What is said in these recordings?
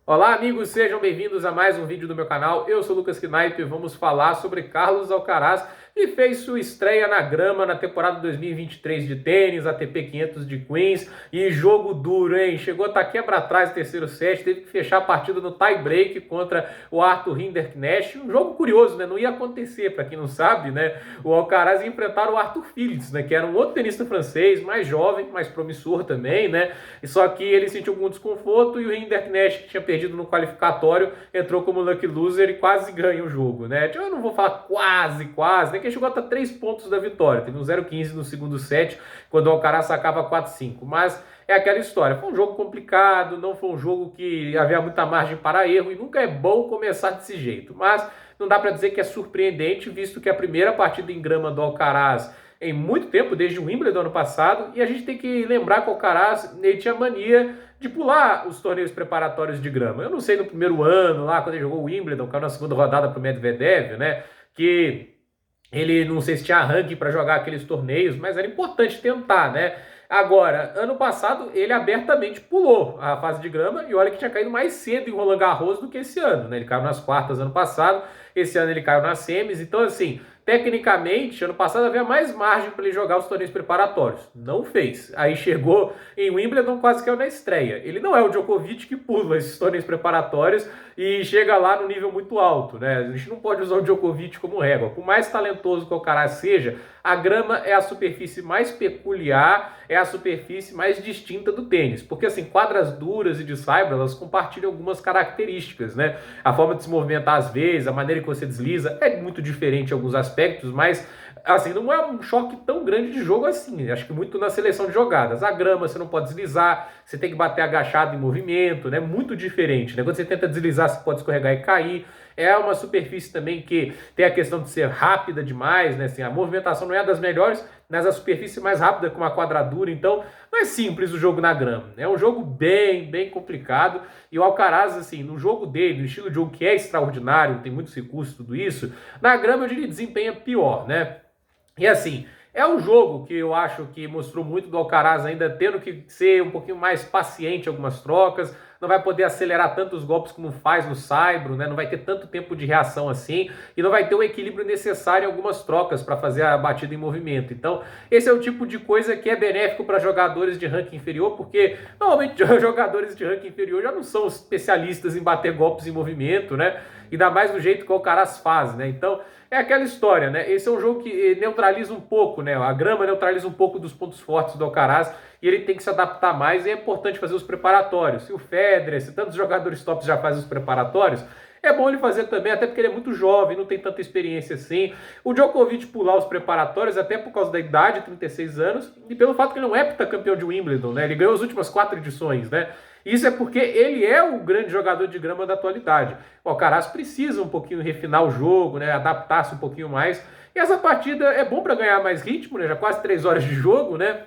Olá, amigos, sejam bem-vindos a mais um vídeo do meu canal. Eu sou o Lucas Knipe e vamos falar sobre Carlos Alcaraz, que fez sua estreia na grama na temporada 2023 de tênis, ATP 500 de Queens, e jogo duro, hein? Chegou a estar quebra-atrás no terceiro set, teve que fechar a partida no tie-break contra o Arthur Hinderknecht. Um jogo curioso, né? Não ia acontecer, para quem não sabe, né? O Alcaraz ia enfrentar o Arthur Fils, né? Que era um outro tenista francês, mais jovem, mais promissor também, né? E só que ele sentiu algum desconforto e o Hinderknecht, que tinha perdido no qualificatório, entrou como lucky loser e quase ganha o jogo, né? Eu não vou falar quase, né? Que chegou a estar 3 pontos da vitória. Teve um 0,15 no segundo set, quando o Alcaraz sacava 4-5. Mas é aquela história. Foi um jogo complicado, não foi um jogo que havia muita margem para erro e nunca é bom começar desse jeito. Mas não dá para dizer que é surpreendente, visto que a primeira partida em grama do Alcaraz em muito tempo, desde o Wimbledon ano passado, e a gente tem que lembrar que o Alcaraz ele tinha mania de pular os torneios preparatórios de grama. Eu não sei no primeiro ano, lá quando ele jogou o Wimbledon, caiu na segunda rodada para o Medvedev, né, que ele não sei se tinha ranking para jogar aqueles torneios, mas era importante tentar, né? Agora, ano passado, ele abertamente pulou a fase de grama e olha que tinha caído mais cedo em Roland Garros do que esse ano, né? Ele caiu nas quartas ano passado, esse ano ele caiu nas semis, então assim, tecnicamente, ano passado havia mais margem para ele jogar os torneios preparatórios. Não fez. Aí chegou em Wimbledon, quase caiu na estreia. Ele não é o Djokovic que pula esses torneios preparatórios e chega lá no nível muito alto, né? A gente não pode usar o Djokovic como régua. Por mais talentoso que o Alcaraz seja, a grama é a superfície mais peculiar, é a superfície mais distinta do tênis. Porque, assim, quadras duras e de saibro, elas compartilham algumas características, né? A forma de se movimentar às vezes, a maneira que você desliza é muito diferente em alguns aspectos, mas assim, não é um choque tão grande de jogo assim. Acho que muito na seleção de jogadas. A grama você não pode deslizar, você tem que bater agachado em movimento, né? Muito diferente, né? Quando você tenta deslizar, você pode escorregar e cair. É uma superfície também que tem a questão de ser rápida demais, né? Assim, a movimentação não é das melhores, mas a superfície mais rápida com uma quadradura. Então, não é simples o jogo na grama. É um jogo bem complicado. E o Alcaraz, assim, no jogo dele, no estilo de jogo que é extraordinário, tem muitos recursos, tudo isso, na grama ele desempenha pior, né? E assim, é um jogo que eu acho que mostrou muito do Alcaraz ainda tendo que ser um pouquinho mais paciente em algumas trocas, não vai poder acelerar tanto os golpes como faz no saibro, né? Não vai ter tanto tempo de reação assim e não vai ter o equilíbrio necessário em algumas trocas para fazer a batida em movimento. Então, esse é o tipo de coisa que é benéfico para jogadores de ranking inferior, porque normalmente jogadores de ranking inferior já não são especialistas em bater golpes em movimento, né? Ainda mais do jeito que o Alcaraz faz, né? Então, é aquela história, né? Esse é um jogo que neutraliza um pouco, né? A grama neutraliza um pouco dos pontos fortes do Alcaraz e ele tem que se adaptar mais e é importante fazer os preparatórios. Se o Federer, se tantos jogadores tops já fazem os preparatórios, é bom ele fazer também, até porque ele é muito jovem, não tem tanta experiência assim. O Djokovic pular os preparatórios, até por causa da idade, 36 anos, e pelo fato que ele não é campeão de Wimbledon, né? Ele ganhou as últimas 4 edições, né? Isso é porque ele é o grande jogador de grama da atualidade. O Alcaraz precisa um pouquinho refinar o jogo, né? Adaptar-se um pouquinho mais. E essa partida é bom para ganhar mais ritmo, né? Já quase 3 horas de jogo, né?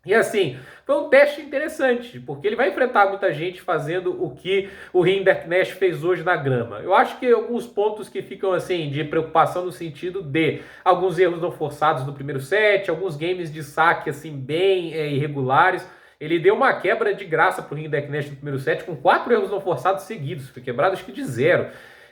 E assim, foi um teste interessante, porque ele vai enfrentar muita gente fazendo o que o Hinderknecht fez hoje na grama. Eu acho que alguns pontos que ficam assim de preocupação no sentido de alguns erros não forçados no primeiro set, alguns games de saque assim bem irregulares. Ele deu uma quebra de graça pro Hinderknecht no primeiro set com 4 erros não forçados seguidos, foi quebrado acho que de 0.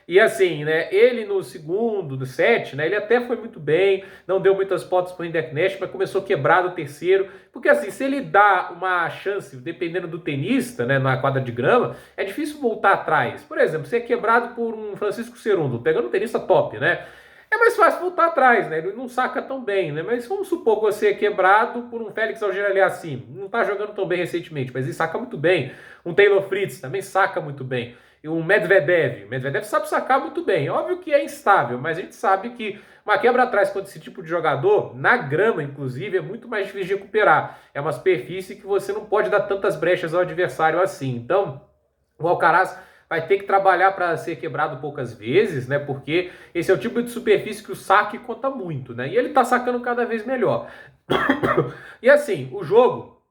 E assim, né, ele no segundo, no set, né, ele até foi muito bem, não deu muitas potes para o Hinderknecht, mas começou quebrado o terceiro, porque assim, se ele dá uma chance, dependendo do tenista, né, na quadra de grama, é difícil voltar atrás. Por exemplo, você é quebrado por um Francisco Cerúndolo, pegando um tenista top, né, é mais fácil voltar atrás, né? Ele não saca tão bem, né? Mas vamos supor que você é quebrado por um Félix Auger-Aliassime. Não tá jogando tão bem recentemente, mas ele saca muito bem. Um Taylor Fritz também saca muito bem. E um Medvedev. O Medvedev sabe sacar muito bem. Óbvio que é instável, mas a gente sabe que uma quebra atrás contra esse tipo de jogador, na grama, inclusive, é muito mais difícil de recuperar. É uma superfície que você não pode dar tantas brechas ao adversário assim. Então, o Alcaraz vai ter que trabalhar para ser quebrado poucas vezes, né? Porque esse é o tipo de superfície que o saque conta muito, né? E ele tá sacando cada vez melhor. E assim, o jogo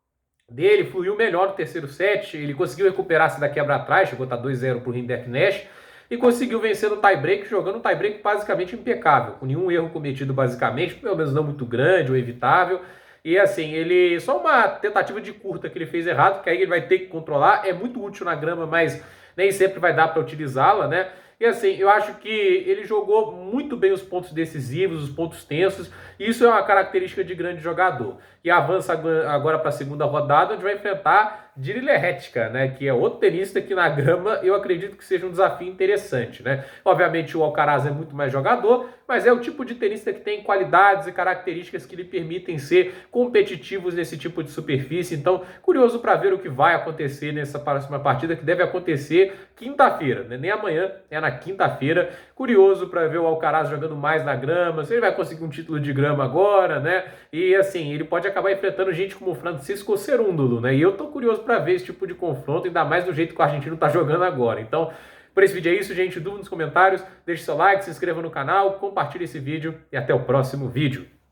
dele fluiu melhor no terceiro set, ele conseguiu recuperar-se da quebra atrás, chegou a estar 2-0 pro Hinderknecht, e conseguiu vencer no tie-break, jogando um tie-break basicamente impecável, com nenhum erro cometido basicamente, pelo menos não muito grande ou evitável. E assim, ele só uma tentativa de curta que ele fez errado, que aí ele vai ter que controlar, é muito útil na grama, mas nem sempre vai dar para utilizá-la, né? E assim, eu acho que ele jogou muito bem os pontos decisivos, os pontos tensos, e isso é uma característica de grande jogador. E avança agora para a segunda rodada, onde vai enfrentar Jiril Heretika, né, que é outro tenista que na grama eu acredito que seja um desafio interessante, né? Obviamente o Alcaraz é muito mais jogador, mas é o tipo de tenista que tem qualidades e características que lhe permitem ser competitivos nesse tipo de superfície. Então, curioso para ver o que vai acontecer nessa próxima partida, que deve acontecer quinta-feira, né? Nem amanhã, é na quinta-feira. Curioso para ver o Alcaraz jogando mais na grama, se ele vai conseguir um título de grama agora, né? E assim, ele pode acabar enfrentando gente como o Francisco Cerúndolo, né? E eu tô curioso para ver esse tipo de confronto, ainda mais do jeito que o argentino tá jogando agora. Então, por esse vídeo é isso, gente. Dúvida nos comentários, deixe seu like, se inscreva no canal, compartilhe esse vídeo e até o próximo vídeo.